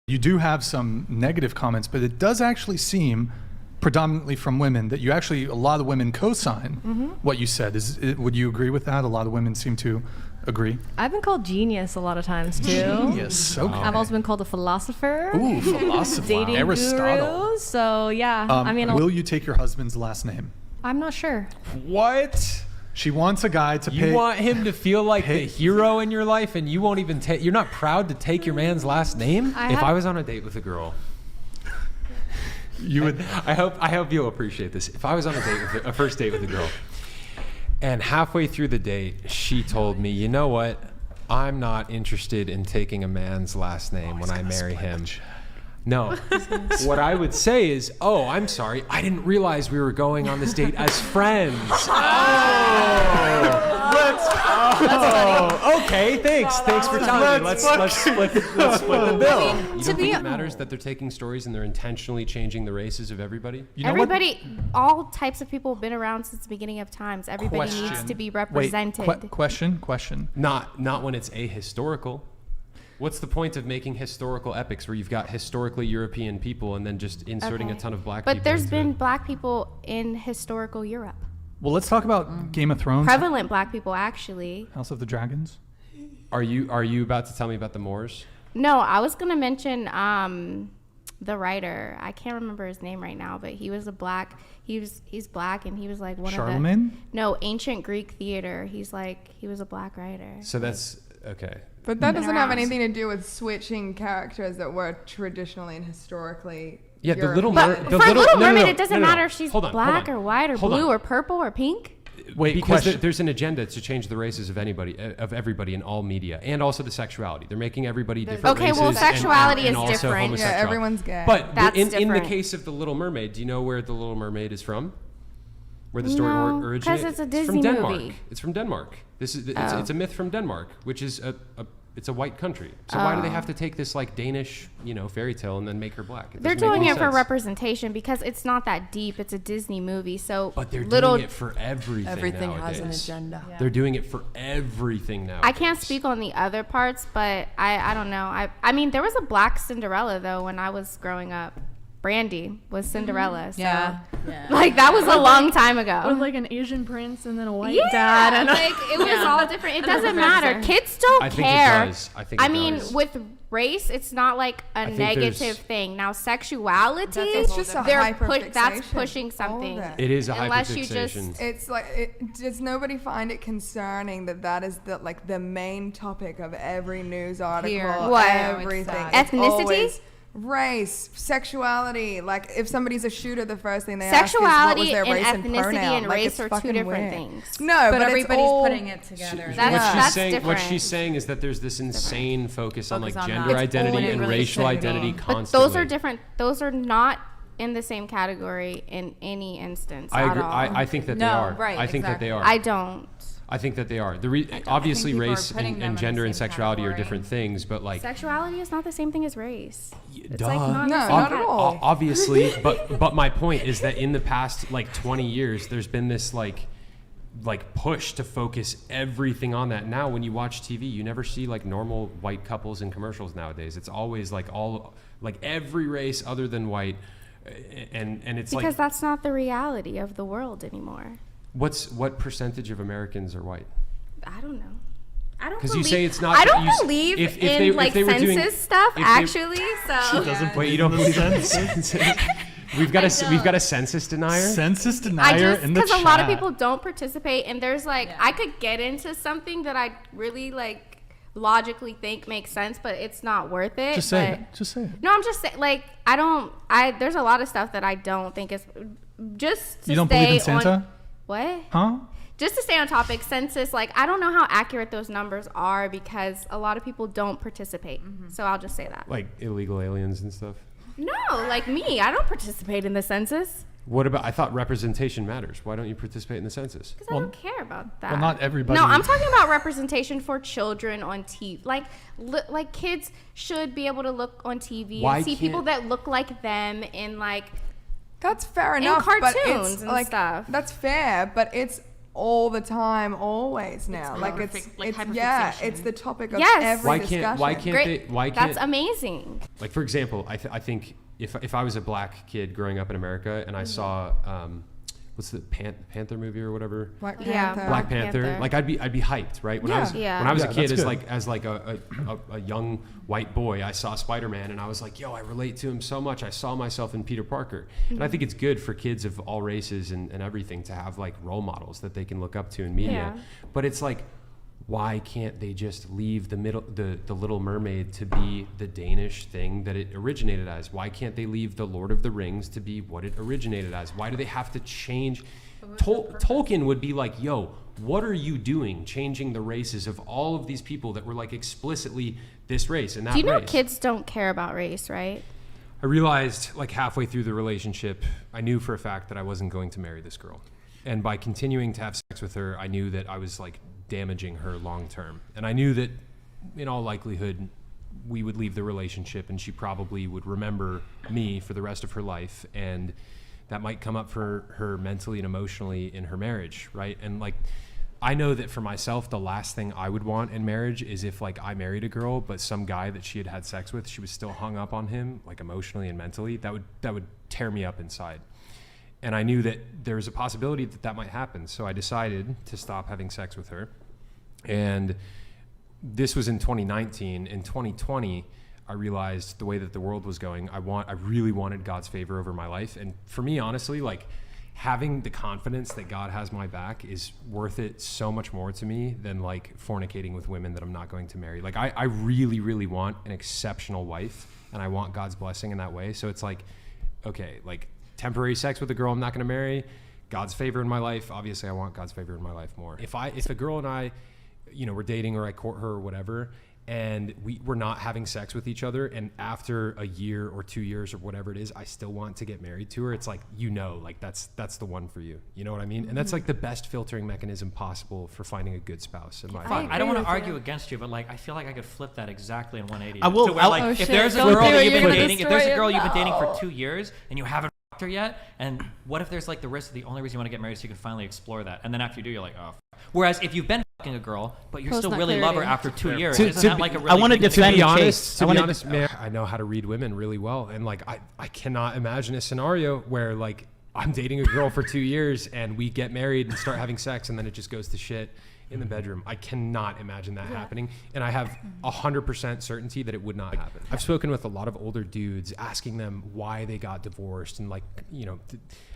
You do have some negative comments, but it does actually seem predominantly from women that a lot of women co-sign what you said. Would you agree with that? A lot of women seem to agree. I've been called genius a lot of times too. Genius, okay. I've also been called a philosopher. Ooh, philosopher. Dating Aristotle. guru. So yeah, will you take your husband's last name? I'm not sure. What? She wants a guy to You want him to feel like the hero in your life, and you won't even take. You're not proud to take your man's last name. If I was on a date with a girl, you would. I hope you'll appreciate this. If I was on a first date with a girl, and halfway through the date, she told me, "You know what? I'm not interested in taking a man's last name when I marry him." No. What I would say is, "Oh, I'm sorry. I didn't realize we were going on this date as friends." Okay. Thanks for telling me. Let's split the bill. You don't think it matters that they're taking stories and they're intentionally changing the races of everybody? All types of people have been around since the beginning of times. Everybody needs to be represented. Wait, question. Not when it's ahistorical. What's the point of making historical epics where you've got historically European people and then just inserting a ton of black people? But there's been black people in historical Europe. Well, let's talk about Game of Thrones. Prevalent black people, actually. House of the Dragons. Are you about to tell me about the Moors? No, I was gonna mention the writer. I can't remember his name right now, but he was black, and he was like one Charlemagne? Ancient Greek theater. He was a black writer. So that's okay. But that doesn't have anything to do with switching characters that were traditionally and historically. Yeah, European. the Little But Mermaid. for Little Mermaid, it doesn't matter if she's Hold on. black or white or blue or purple or pink. Wait, because there's an agenda to change the races of everybody in all media, and also the sexuality. They're making everybody different races. Okay, well, sexuality and is also different. homosexuality. Yeah, everyone's gay. But That's in the different. case of the Little Mermaid, do you know where the Little Mermaid is from? Where the story originates? Because it's a Disney from Denmark. movie. It's from Denmark. It's a myth from Denmark, which is it's a white country. So why do they have to take this like Danish, fairy tale and then make her black? They're doing it for representation because it's not that deep. It's a Disney movie, so but they're doing it for everything. Everything nowadays. has an agenda. Yeah. They're doing it for everything now. I can't speak on the other parts, but I don't know. I mean, there was a black Cinderella though when I was growing up. Brandy was Cinderella. So, like that was a long time ago. With like an Asian prince and then a white dad. And like it was all different. It doesn't matter. Kids don't care. It does. I mean, with race, it's not like a negative thing. Now, sexuality, it's just a hyperfixation. That's pushing something. It is a unless hyperfixation. You just. It's like, does nobody find it concerning that is the main topic of every news article? What? Everything. Ethnicity? Race, sexuality. Like if somebody's a shooter, the first thing they ask is what was their race and pronoun. Sexuality and ethnicity and race are two different weird. Things. No, but everybody's putting it together. What she's saying is that there's this insane focus on like gender identity and racial identity constantly. But those are different. Those are not in the same category in any instance. I agree. I think that they are. Right, I think that they are. I don't. I think that they are. Obviously, race and gender and sexuality are different things, but like sexuality is not the same thing as race. It's like not at all. Obviously, but my point is that in the past like 20 years, there's been this like push to focus everything on that. Now, when you watch TV, you never see like normal white couples in commercials nowadays. It's always like every race other than white, and it's because that's not the reality of the world anymore. What percentage of Americans are white? I don't know. I don't. Because you say it's not. I don't believe in census stuff. Actually, so. She doesn't. Wait, you don't believe in census? We've got a census denier. Census denier in the chat. Because a lot of people don't participate, and there's I could get into something that I really logically think makes sense, but it's not worth it. Just say it. No, I'm just saying. There's a lot of stuff that I don't think is just. To you don't believe in Santa? What? Huh? Just to stay on topic, census, I don't know how accurate those numbers are because a lot of people don't participate. Mm-hmm. So I'll just say that. Like illegal aliens and stuff? No, like me. I don't participate in the census. What about, I thought representation matters. Why don't you participate in the census? Because I don't care about that. Well, not everybody. No, I'm talking about representation for children on TV. Like kids should be able to look on TV and see people that look like them in That's fair enough. cartoons but it's, and stuff. That's fair, but it's all the time, always now. It's the topic of every discussion. Why can't That's amazing. Like, for example, I think if I was a black kid growing up in America and I saw what's the Panther movie or whatever? Black Panther. Yeah, Black Panther. Like I'd be hyped, right? When I was a kid, as a young white boy, I saw Spider-Man and I was like, yo, I relate to him so much. I saw myself in Peter Parker. And I think it's good for kids of all races and everything to have like role models that they can look up to in media. Yeah. But it's like, why can't they just leave the Little Mermaid to be the Danish thing that it originated as? Why can't they leave the Lord of the Rings to be what it originated as? Why do they have to change? Tolkien would be like, yo, what are you doing changing the races of all of these people that were like explicitly this race and that race? Do you know kids don't care about race, right? I realized like halfway through the relationship, I knew for a fact that I wasn't going to marry this girl. And by continuing to have sex with her, I knew that I was like damaging her long term. And I knew that in all likelihood, we would leave the relationship and she probably would remember me for the rest of her life. And that might come up for her mentally and emotionally in her marriage, right? And like, I know that for myself, the last thing I would want in marriage is if like I married a girl, but some guy that she had had sex with, she was still hung up on him, like emotionally and mentally. That would tear me up inside. And I knew that there was a possibility that might happen. So I decided to stop having sex with her. And this was in 2019. In 2020, I realized the way that the world was going, I really wanted God's favor over my life. And for me, honestly, like having the confidence that God has my back is worth it so much more to me than like fornicating with women that I'm not going to marry. Like I really, really want an exceptional wife and I want God's blessing in that way. So it's like, okay, like temporary sex with a girl I'm not going to marry, God's favor in my life. Obviously I want God's favor in my life more. If a girl and I, we're dating or I court her or whatever, and we're not having sex with each other, and after a year or 2 years or whatever it is, I still want to get married to her, it's like, like that's the one for you. You know what I mean? And that's like the best filtering mechanism possible for finding a good spouse in my opinion. I don't want to argue against you, but like I feel like I could flip that exactly in 180. I will. If there's a girl that you've been dating, you've been dating for 2 years and you haven't fucked her yet, and what if there's like the risk that the only reason you want to get married is so you can finally explore that, and then after you do, you're like, oh. Whereas if you've been fucking a girl, but you still really love her after 2 years, isn't that like a really? I want to defend be the honest. case. To be honest, man, I know how to read women really well, and like I cannot imagine a scenario where like I'm dating a girl for 2 years and we get married and start having sex and then it just goes to shit in the bedroom. I cannot imagine that happening, and I have 100% certainty that it would not happen. I've spoken with a lot of older dudes, asking them why they got divorced, and like,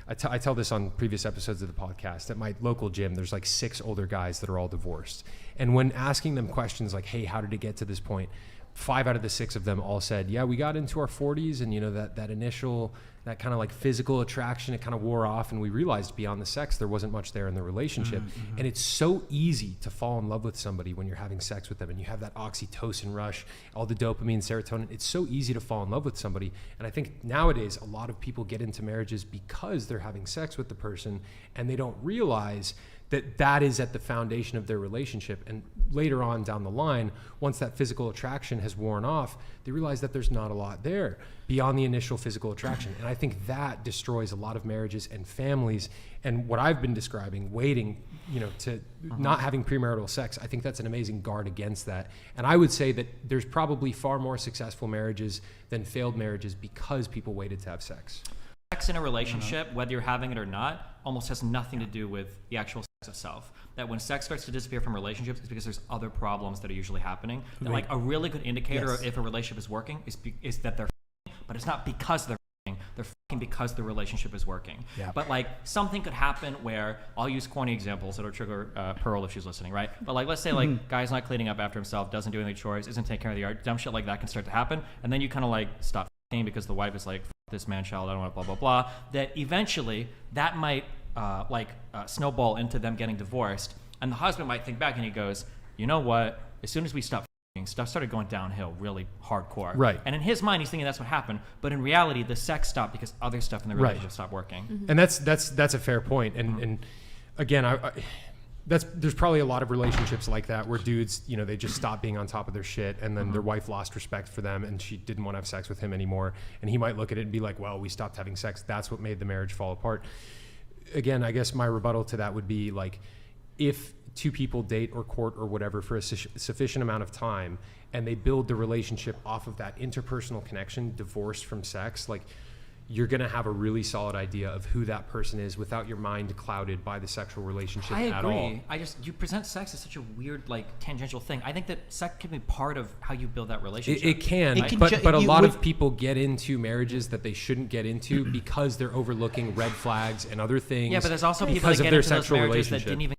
I tell this on previous episodes of the podcast. At my local gym, there's like 6 older guys that are all divorced, and when asking them questions like, hey, how did it get to this point, 5 out of the 6 of them all said, yeah, we got into our 40s, and that initial, that kind of like physical attraction, it kind of wore off, and we realized beyond the sex there wasn't much there in the relationship. Mm-hmm. And it's so easy to fall in love with somebody when you're having sex with them and you have that oxytocin rush, all the dopamine, serotonin. It's so easy to fall in love with somebody. And I think nowadays a lot of people get into marriages because they're having sex with the person and they don't realize that is at the foundation of their relationship. And later on down the line, once that physical attraction has worn off, they realize that there's not a lot there beyond the initial physical attraction. And I think that destroys a lot of marriages and families. And what I've been describing, waiting, to not having premarital sex, I think that's an amazing guard against that. And I would say that there's probably far more successful marriages than failed marriages because people waited to have sex. Sex in a relationship, whether you're having it or not, almost has nothing to do with the actual sex itself. That when sex starts to disappear from relationships, it's because there's other problems that are usually happening. That like a really good indicator of if a relationship is working is that they're f***ing, but it's not because they're f***ing, they're f***ing because the relationship is working. Yeah. But like something could happen where, I'll use corny examples that'll trigger Pearl if she's listening, right? But like let's say like guy's not cleaning up after himself, doesn't do any chores, isn't taking care of the yard, dumb shit like that can start to happen, and then you kind of like stop f***ing because the wife is like, this man child, I don't want blah blah blah, that eventually that might snowball into them getting divorced, and the husband might think back and he goes, you know what, as soon as we stopped f***ing, stuff started going downhill really hardcore, right? And in his mind he's thinking that's what happened, but in reality the sex stopped because other stuff in the relationship stopped working. Mm-hmm. And that's a fair point. And again, there's probably a lot of relationships like that where dudes, they just stop being on top of their shit, and then their wife lost respect for them and she didn't want to have sex with him anymore, and he might look at it and be like, well, we stopped having sex, that's what made the marriage fall apart. Again, I guess my rebuttal to that would be like, if two people date or court or whatever for a sufficient amount of time, and they build the relationship off of that interpersonal connection, divorced from sex, like, you're going to have a really solid idea of who that person is without your mind clouded by the sexual relationship at all. You present sex as such a weird, like, tangential thing. I think that sex can be part of how you build that relationship. It can, but a lot of people get into marriages that they shouldn't get into because they're overlooking red flags and other things. Yeah, but there's also people that because of get their into those sexual marriages that relationship. didn't even